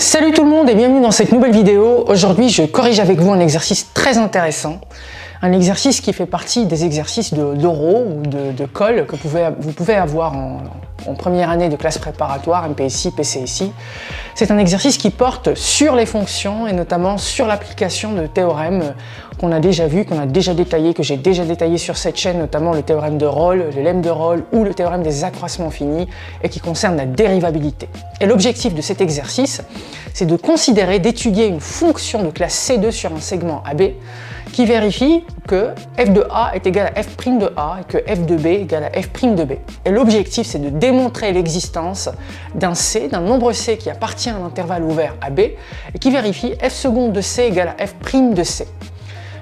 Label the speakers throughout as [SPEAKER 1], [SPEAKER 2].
[SPEAKER 1] Salut tout le monde et bienvenue dans cette nouvelle vidéo. Aujourd'hui, je corrige avec vous un exercice très intéressant. Un exercice qui fait partie des exercices d'oraux ou de colle que vous pouvez avoir en première année de classe préparatoire, MPSI, PCSI. C'est un exercice qui porte sur les fonctions et notamment sur l'application de théorèmes qu'on a déjà vu, qu'on a déjà détaillé, que j'ai déjà détaillé sur cette chaîne, notamment le théorème de Rolle, le lemme de Rolle ou le théorème des accroissements finis et qui concerne la dérivabilité. Et l'objectif de cet exercice, c'est de considérer, d'étudier une fonction de classe C2 sur un segment AB qui vérifie que f de A est égal à f' de A et que f de B est égal à f' de B. Et l'objectif, c'est de démontrer l'existence d'un C, d'un nombre C qui appartient à l'intervalle ouvert AB et qui vérifie f seconde de C égale à f' de C.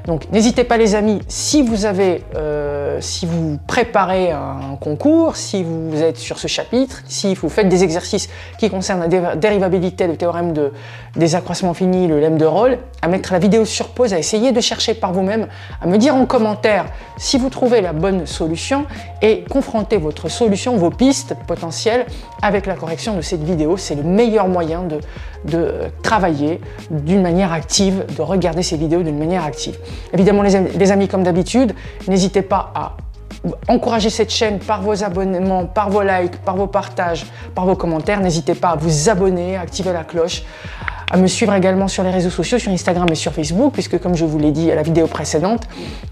[SPEAKER 1] Donc n'hésitez pas les amis, si vous préparez un concours, si vous êtes sur ce chapitre, si vous faites des exercices qui concernent la dérivabilité, le théorème des accroissements finis, le lemme de Rolle, à mettre la vidéo sur pause, à essayer de chercher par vous-même, à me dire en commentaire si vous trouvez la bonne solution et confronter votre solution, vos pistes potentielles avec la correction de cette vidéo. C'est le meilleur moyen de travailler d'une manière active, de regarder ces vidéos d'une manière active. Évidemment les amis, comme d'habitude, n'hésitez pas à encourager cette chaîne par vos abonnements, par vos likes, par vos partages, par vos commentaires. N'hésitez pas à vous abonner, à activer la cloche, à me suivre également sur les réseaux sociaux, sur Instagram et sur Facebook, puisque comme je vous l'ai dit à la vidéo précédente,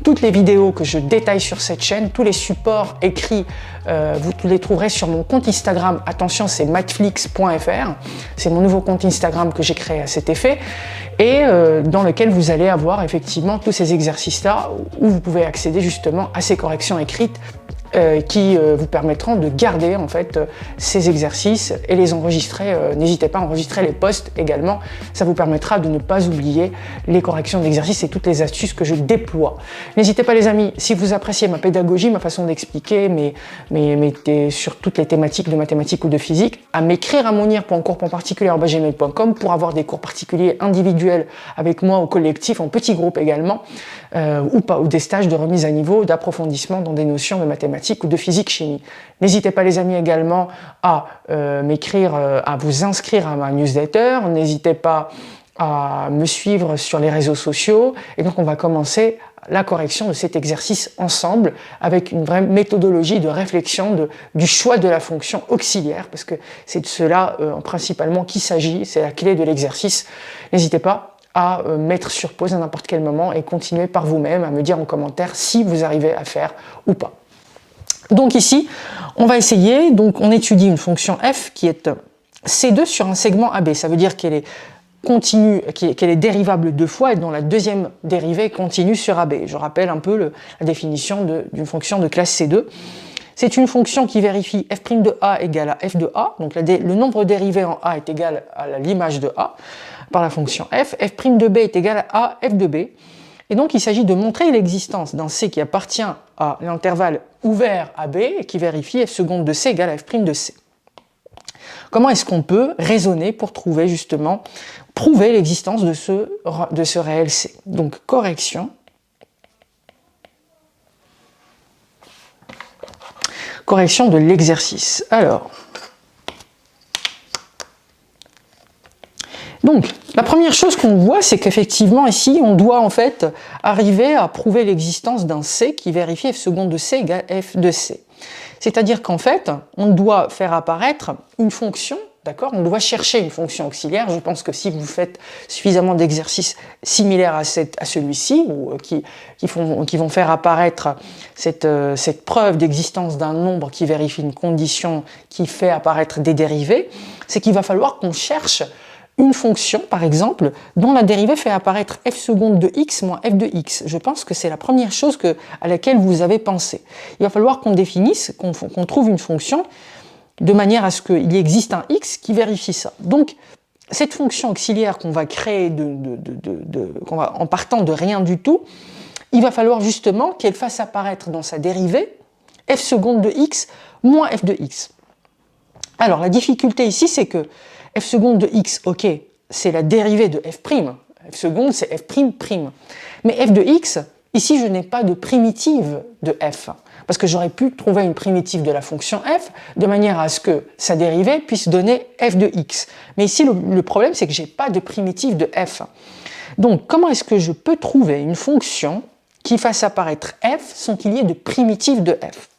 [SPEAKER 1] toutes les vidéos que je détaille sur cette chaîne, tous les supports écrits, vous les trouverez sur mon compte Instagram. Attention, c'est mathflix.fr, c'est mon nouveau compte Instagram que j'ai créé à cet effet, et dans lequel vous allez avoir effectivement tous ces exercices-là, où vous pouvez accéder justement à ces corrections écrites qui vous permettront de garder en fait ces exercices et les enregistrer. N'hésitez pas à enregistrer les posts également, ça vous permettra de ne pas oublier les corrections d'exercices et toutes les astuces que je déploie. N'hésitez pas les amis, si vous appréciez ma pédagogie, ma façon d'expliquer, sur toutes les thématiques de mathématiques ou de physique, à m'écrire à monir.cours.particulier@gmail.com pour avoir des cours particuliers individuels avec moi au collectif, en petits groupes également, ou des stages de remise à niveau, d'approfondissement dans des notions de mathématiques ou de physique-chimie. N'hésitez pas les amis également à m'écrire, à vous inscrire à ma newsletter, n'hésitez pas à me suivre sur les réseaux sociaux, et donc on va commencer la correction de cet exercice ensemble avec une vraie méthodologie de réflexion du choix de la fonction auxiliaire, parce que c'est de cela principalement qu'il s'agit, c'est la clé de l'exercice. N'hésitez pas à mettre sur pause à n'importe quel moment et continuer par vous-même à me dire en commentaire si vous arrivez à faire ou pas. Donc ici, on va essayer, donc on étudie une fonction f qui est C2 sur un segment AB, ça veut dire qu'elle est continue, qu'elle est dérivable deux fois et dont la deuxième dérivée est continue sur AB. Je rappelle un peu la définition d'une fonction de classe C2. C'est une fonction qui vérifie f' de A égale à f de A, donc le nombre dérivé en A est égal à l'image de A par la fonction f, f' de B est égal à f de B. Et donc, il s'agit de montrer l'existence d'un C qui appartient à l'intervalle ouvert AB et qui vérifie f seconde de C égale à f' de C. Comment est-ce qu'on peut raisonner pour trouver justement, prouver l'existence de ce réel C? Donc, correction de l'exercice. Alors, donc, la première chose qu'on voit, c'est qu'effectivement, ici, on doit en fait arriver à prouver l'existence d'un C qui vérifie f seconde de C égale f de C. C'est-à-dire qu'en fait, on doit faire apparaître une fonction, d'accord? On doit chercher une fonction auxiliaire. Je pense que si vous faites suffisamment d'exercices similaires à celui-ci, ou qui vont faire apparaître cette preuve d'existence d'un nombre qui vérifie une condition qui fait apparaître des dérivés, c'est qu'il va falloir qu'on cherche une fonction, par exemple, dont la dérivée fait apparaître f seconde de x moins f de x. Je pense que c'est la première chose à laquelle vous avez pensé. Il va falloir qu'on définisse, qu'on trouve une fonction de manière à ce qu'il existe un x qui vérifie ça. Donc, cette fonction auxiliaire qu'on va créer en partant de rien du tout, il va falloir justement qu'elle fasse apparaître dans sa dérivée f seconde de x moins f de x. Alors, la difficulté ici, c'est que f seconde de x, ok, c'est la dérivée de f'. F seconde, c'est f''. Mais f de x, ici, je n'ai pas de primitive de f, parce que j'aurais pu trouver une primitive de la fonction f de manière à ce que sa dérivée puisse donner f de x. Mais ici, le problème, c'est que je n'ai pas de primitive de f. Donc, comment est-ce que je peux trouver une fonction qui fasse apparaître f sans qu'il y ait de primitive de f?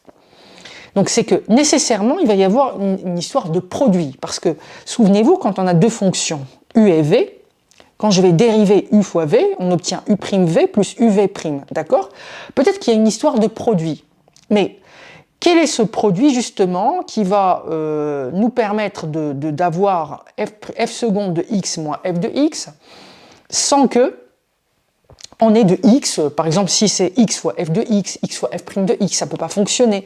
[SPEAKER 1] Donc, c'est que nécessairement, il va y avoir une histoire de produit, parce que, souvenez-vous, quand on a deux fonctions, u et v, quand je vais dériver u fois v, on obtient u' v plus uv', d'accord? Peut-être qu'il y a une histoire de produit. Mais quel est ce produit justement qui va nous permettre d'avoir f seconde de x moins f de x sans que on ait de x, par exemple si c'est x fois f de x fois f' de x, ça ne peut pas fonctionner.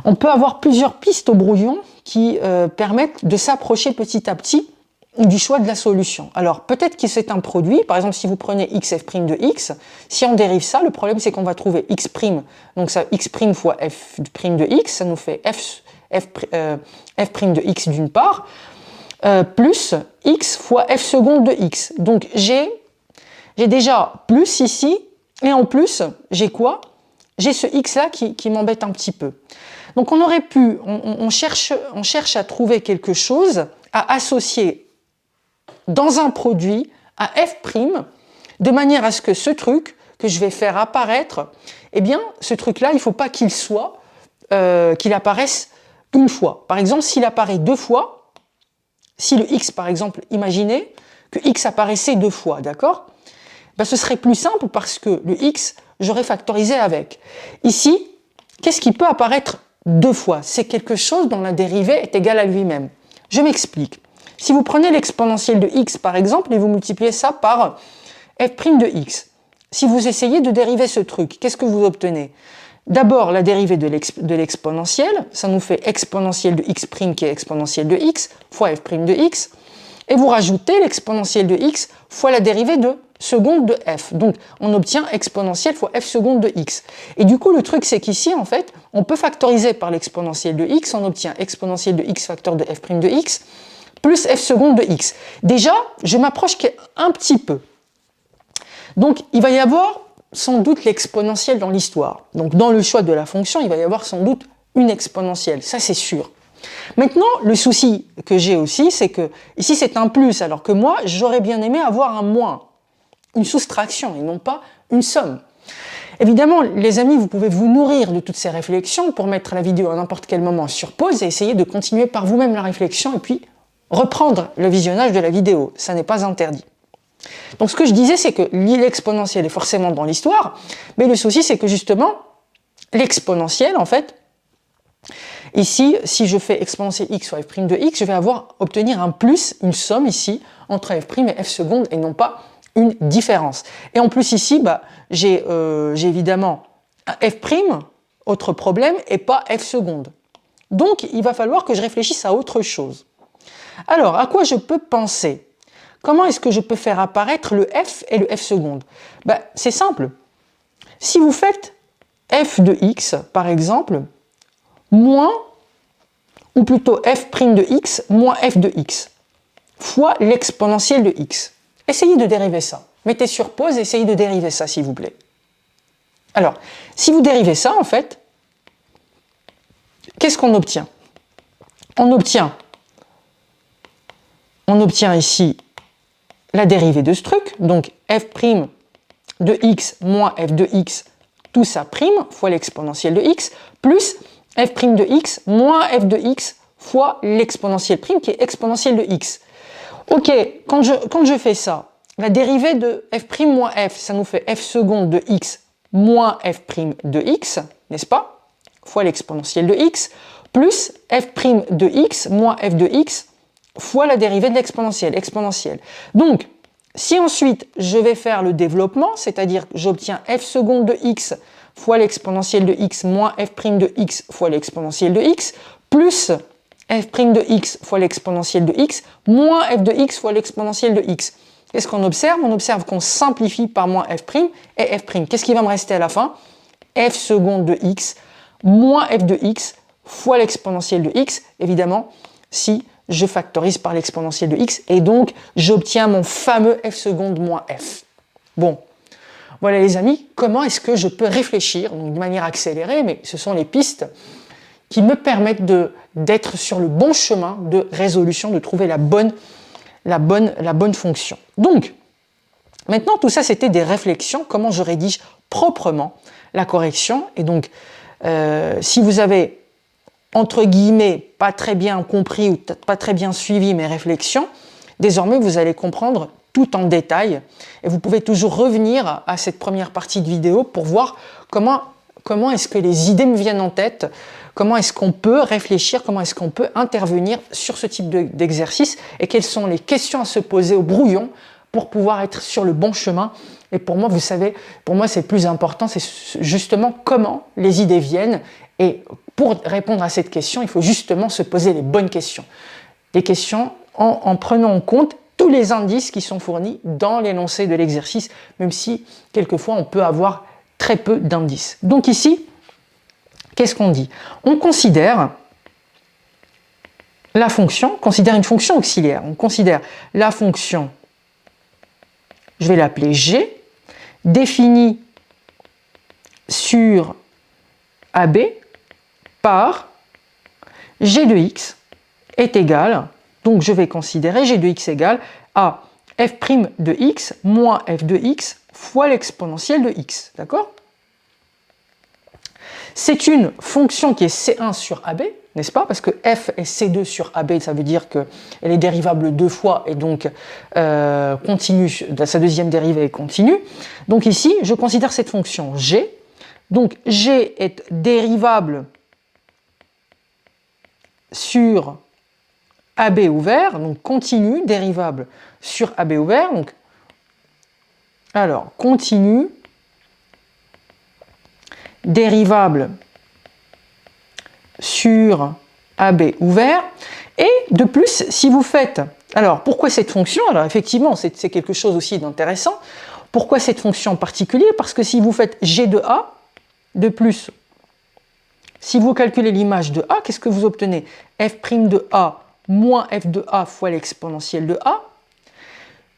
[SPEAKER 1] On peut avoir plusieurs pistes au brouillon qui permettent de s'approcher petit à petit du choix de la solution. Alors peut-être que c'est un produit, par exemple si vous prenez x f' de x, si on dérive ça, le problème c'est qu'on va trouver x', donc ça x' fois f' de x, ça nous fait f' de x d'une part, plus x fois f seconde de x. Donc j'ai déjà plus ici, et en plus j'ai quoi? J'ai ce x là qui m'embête un petit peu. Donc on aurait pu, on cherche à trouver quelque chose à associer dans un produit à f', de manière à ce que ce truc que je vais faire apparaître, eh bien, ce truc-là, il ne faut pas qu'il qu'il apparaisse une fois. Par exemple, s'il apparaît deux fois, si le x, par exemple, imaginez que x apparaissait deux fois, d'accord? Ben, ce serait plus simple parce que le x, j'aurais factorisé avec. Ici, qu'est-ce qui peut apparaître deux fois? C'est quelque chose dont la dérivée est égale à lui-même. Je m'explique. Si vous prenez l'exponentielle de x par exemple et vous multipliez ça par f' de x, si vous essayez de dériver ce truc, qu'est-ce que vous obtenez? D'abord la dérivée de l'exponentielle, ça nous fait exponentielle de x' qui est exponentielle de x fois f' de x, et vous rajoutez l'exponentielle de x fois la dérivée de seconde de f. Donc on obtient exponentielle fois f seconde de x. Et du coup le truc c'est qu'ici en fait on peut factoriser par l'exponentielle de x, on obtient exponentielle de x facteur de f' de x plus f seconde de x. Déjà, je m'approche un petit peu. Donc, il va y avoir sans doute l'exponentielle dans l'histoire. Donc, dans le choix de la fonction, il va y avoir sans doute une exponentielle. Ça, c'est sûr. Maintenant, le souci que j'ai aussi, c'est que ici, c'est un plus, alors que moi, j'aurais bien aimé avoir un moins, une soustraction, et non pas une somme. Évidemment, les amis, vous pouvez vous nourrir de toutes ces réflexions pour mettre la vidéo à n'importe quel moment sur pause et essayer de continuer par vous-même la réflexion, et puis reprendre le visionnage de la vidéo, ça n'est pas interdit. Donc ce que je disais, c'est que l'exponentielle est forcément dans l'histoire, mais le souci c'est que justement, l'exponentielle en fait, ici, si je fais exponentielle x fois f' de x, je vais obtenir un plus, une somme ici, entre f' et f seconde, et non pas une différence. Et en plus ici, bah, j'ai évidemment un f', autre problème, et pas f seconde. Donc il va falloir que je réfléchisse à autre chose. Alors, à quoi je peux penser? Comment est-ce que je peux faire apparaître le f et le f seconde? Ben, c'est simple. Si vous faites f de x, par exemple, moins, ou plutôt f' de x moins f de x, fois l'exponentielle de x. Essayez de dériver ça. Mettez sur pause et essayez de dériver ça, s'il vous plaît. Alors, si vous dérivez ça, en fait, qu'est-ce qu'on obtient? On obtient ici la dérivée de ce truc, donc f' de x moins f de x, tout ça prime, fois l'exponentielle de x, plus f' de x moins f de x fois l'exponentielle prime qui est exponentielle de x. Ok, quand je fais ça, la dérivée de f' moins f, ça nous fait f seconde de x moins f' de x, n'est-ce pas? Fois l'exponentielle de x, plus f' de x moins f de x fois la dérivée de l'exponentielle, exponentielle. Donc, si ensuite je vais faire le développement, c'est-à-dire que j'obtiens f seconde de x fois l'exponentielle de x moins f' de x fois l'exponentielle de x, plus f' de x fois l'exponentielle de x, moins f de x fois l'exponentielle de x. Qu'est-ce qu'on observe? On observe qu'on simplifie par moins f' et f'. Qu'est-ce qui va me rester à la fin? F seconde de x moins f de x fois l'exponentielle de x, évidemment, si je factorise par l'exponentielle de x, et donc j'obtiens mon fameux f seconde moins f. Bon, Voilà les amis, comment est-ce que je peux réfléchir, donc de manière accélérée, mais ce sont les pistes qui me permettent d'être sur le bon chemin de résolution, de trouver la bonne fonction. Donc, maintenant, tout ça, c'était des réflexions, comment je rédige proprement la correction. Et donc, si vous avez, entre guillemets, pas très bien compris ou pas très bien suivi mes réflexions, désormais, vous allez comprendre tout en détail. Et vous pouvez toujours revenir à cette première partie de vidéo pour voir comment est-ce que les idées me viennent en tête, comment est-ce qu'on peut réfléchir, comment est-ce qu'on peut intervenir sur ce type d'exercice et quelles sont les questions à se poser au brouillon pour pouvoir être sur le bon chemin. Et pour moi, vous savez, pour moi, c'est le plus important, c'est justement comment les idées viennent. Et pour répondre à cette question, il faut justement se poser les bonnes questions. Des questions en prenant en compte tous les indices qui sont fournis dans l'énoncé de l'exercice, même si quelquefois on peut avoir très peu d'indices. Donc ici, qu'est-ce qu'on dit? On considère la fonction, on considère une fonction auxiliaire. On considère la fonction, je vais l'appeler G, définie sur AB par G de x est égal, donc je vais considérer G de x égale à f' de x moins f de x fois l'exponentielle de x, d'accord? C'est une fonction qui est C1 sur AB, n'est-ce pas? Parce que f est C2 sur AB, ça veut dire qu'elle est dérivable deux fois et donc continue, sa deuxième dérivée est continue. Donc ici, je considère cette fonction G. Donc G est dérivable sur AB ouvert, donc continue, dérivable sur AB ouvert. Donc, alors, continue, dérivable sur AB ouvert. Et de plus, si vous faites... Alors, pourquoi cette fonction? Alors, effectivement, c'est quelque chose aussi d'intéressant. Pourquoi cette fonction en particulier? Parce que si vous faites G de A, de plus, si vous calculez l'image de A, qu'est-ce que vous obtenez? F' de A moins f de A fois l'exponentielle de A.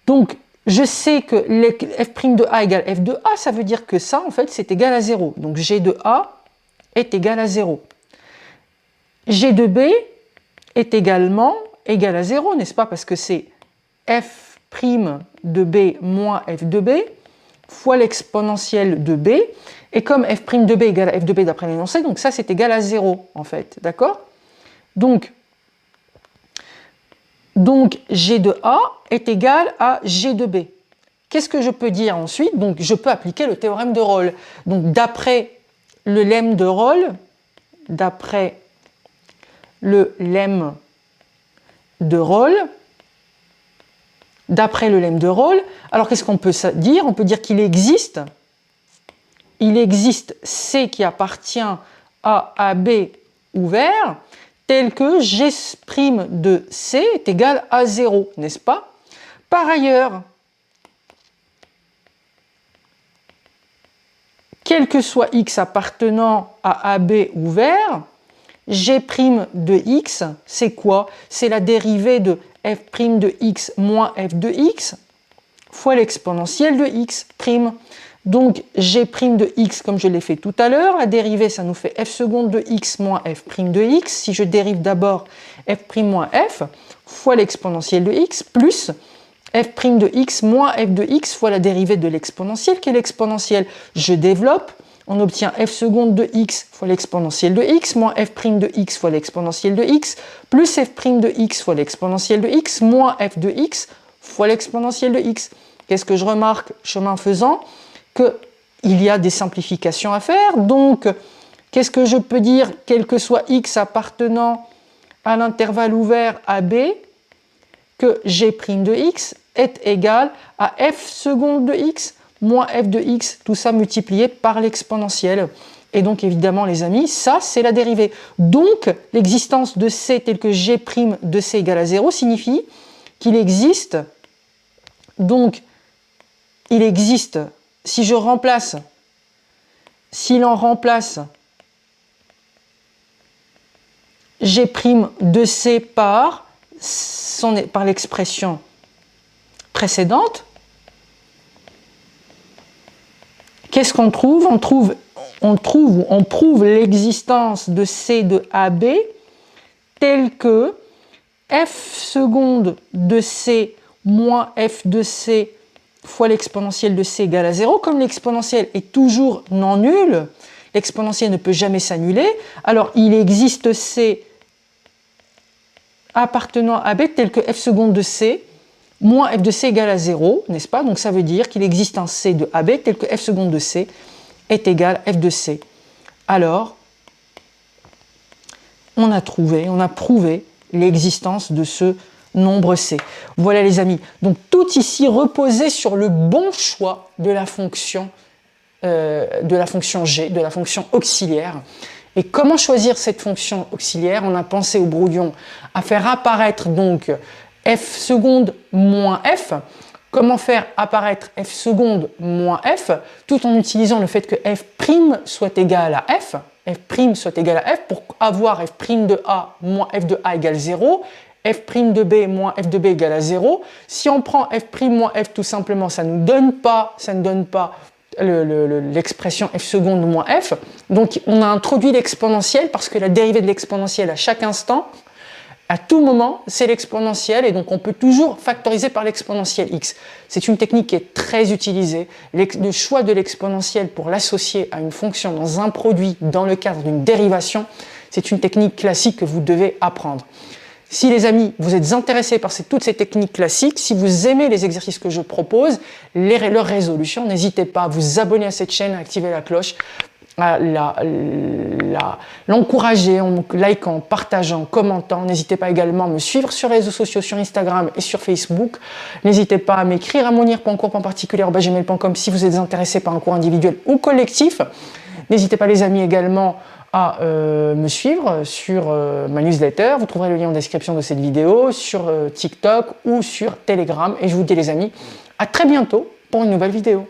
[SPEAKER 1] Donc, je sais que f' de A égale f de A, ça veut dire que ça, en fait, c'est égal à 0. Donc, G de A est égal à 0. G de B est également égal à 0, n'est-ce pas? Parce que c'est f' de B moins f de B fois l'exponentielle de B. Et comme f' de B égale à f de B d'après l'énoncé, donc ça, c'est égal à 0, en fait. D'accord? Donc, G de A est égal à G de B. Qu'est-ce que je peux dire ensuite? Donc, je peux appliquer le théorème de Rolle. Donc, d'après le lemme de Rolle, alors qu'est-ce qu'on peut dire? On peut dire qu'il existe C qui appartient à AB ouvert, tel que G' de C est égal à 0, n'est-ce pas? Par ailleurs, quel que soit x appartenant à AB ouvert, G' de x, c'est quoi? C'est la dérivée de f' de x moins f de x fois l'exponentielle de x'. Donc G' de x, comme je l'ai fait tout à l'heure, la dérivée, ça nous fait f seconde de x moins f' de x. Si je dérive d'abord f' moins f, fois l'exponentielle de x, plus f' de x moins f de x fois la dérivée de l'exponentielle, qui est l'exponentielle. Je développe, on obtient f seconde de x fois l'exponentielle de x, moins f' de x fois l'exponentielle de x, plus f' de x fois l'exponentielle de x, moins f de x fois l'exponentielle de x. Qu'est-ce que je remarque, chemin faisant? Qu'il y a des simplifications à faire. Donc, qu'est-ce que je peux dire? Quel que soit x appartenant à l'intervalle ouvert AB, que G' de x est égal à f seconde de x moins f de x, tout ça multiplié par l'exponentielle. Et donc, évidemment, les amis, ça, c'est la dérivée. Donc, l'existence de C tel que G' de C égale à 0 signifie qu'il existe, donc, il existe, si l'on remplace G' de C par l'expression précédente, qu'est-ce qu'on trouve? On prouve l'existence de C de AB tel que f seconde de C moins f de C fois l'exponentielle de C égale à 0. Comme l'exponentielle est toujours non nulle, l'exponentielle ne peut jamais s'annuler, alors il existe C appartenant à B tel que f seconde de C moins f de C égale à 0, n'est-ce pas? Donc ça veut dire qu'il existe un C de AB tel que f seconde de C est égal à f de C. Alors, on a prouvé l'existence de ce nombre C. Voilà les amis, donc tout ici reposait sur le bon choix de la fonction G, de la fonction auxiliaire. Et comment choisir cette fonction auxiliaire? On a pensé au brouillon à faire apparaître donc f seconde moins f. Comment faire apparaître f seconde moins f tout en utilisant le fait que f' soit égal à f, soit égal à f pour avoir f' de a moins f de a égale 0, f' de b moins f de b égale à 0. Si on prend f' moins f tout simplement, ça ne donne pas l'expression f seconde moins f. Donc on a introduit l'exponentielle parce que la dérivée de l'exponentielle à chaque instant, à tout moment, c'est l'exponentielle et donc on peut toujours factoriser par l'exponentielle x. C'est une technique qui est très utilisée. Le choix de l'exponentielle pour l'associer à une fonction dans un produit dans le cadre d'une dérivation, c'est une technique classique que vous devez apprendre. Si les amis, vous êtes intéressés par toutes ces techniques classiques, si vous aimez les exercices que je propose, leurs résolutions, n'hésitez pas à vous abonner à cette chaîne, à activer la cloche, à l'encourager en likant, partageant, commentant. N'hésitez pas également à me suivre sur les réseaux sociaux, sur Instagram et sur Facebook. N'hésitez pas à m'écrire à monir.cours.particulier@gmail.com si vous êtes intéressé par un cours individuel ou collectif. N'hésitez pas les amis également à me suivre sur ma newsletter. Vous trouverez le lien en description de cette vidéo, sur TikTok ou sur Telegram. Et je vous dis les amis, à très bientôt pour une nouvelle vidéo.